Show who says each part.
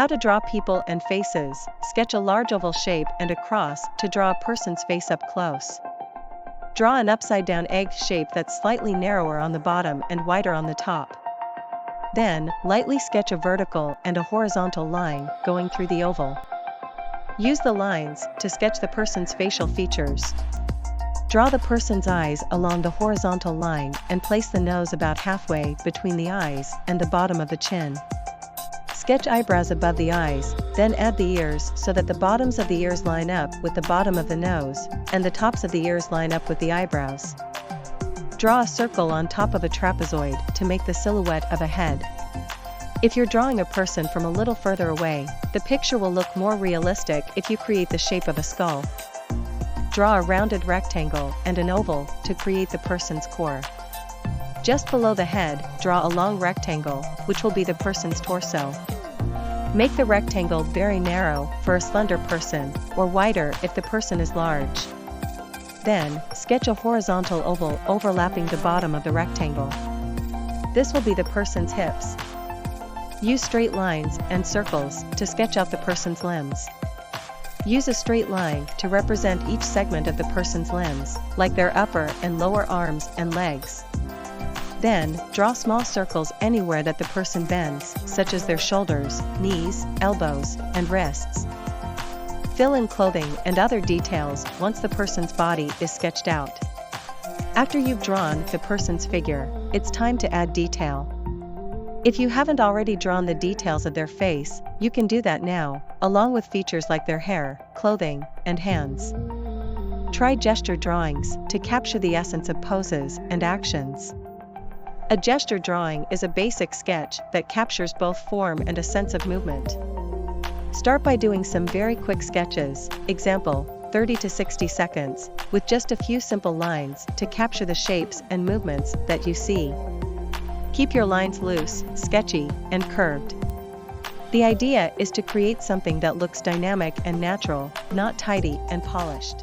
Speaker 1: How to draw people and faces. Sketch a large oval shape and a cross to draw a person's face up close. Draw an upside-down egg shape that's slightly narrower on the bottom and wider on the top. Then, lightly sketch a vertical and a horizontal line going through the oval. Use the lines to sketch the person's facial features. Draw the person's eyes along the horizontal line and place the nose about halfway between the eyes and the bottom of the chin. Sketch eyebrows above the eyes, then add the ears so that the bottoms of the ears line up with the bottom of the nose, and the tops of the ears line up with the eyebrows. Draw a circle on top of a trapezoid to make the silhouette of a head. If you're drawing a person from a little further away, the picture will look more realistic if you create the shape of a skull. Draw a rounded rectangle and an oval to create the person's core. Just below the head, draw a long rectangle, which will be the person's torso. Make the rectangle very narrow for a slender person, or wider if the person is large. Then, sketch a horizontal oval overlapping the bottom of the rectangle. This will be the person's hips. Use straight lines and circles to sketch out the person's limbs. Use a straight line to represent each segment of the person's limbs, like their upper and lower arms and legs. Then, draw small circles anywhere that the person bends, such as their shoulders, knees, elbows, and wrists. Fill in clothing and other details once the person's body is sketched out. After you've drawn the person's figure, it's time to add detail. If you haven't already drawn the details of their face, you can do that now, along with features like their hair, clothing, and hands. Try gesture drawings to capture the essence of poses and actions. A gesture drawing is a basic sketch that captures both form and a sense of movement. Start by doing some very quick sketches, example, 30 to 60 seconds, with just a few simple lines to capture the shapes and movements that you see. Keep your lines loose, sketchy, and curved. The idea is to create something that looks dynamic and natural, not tidy and polished.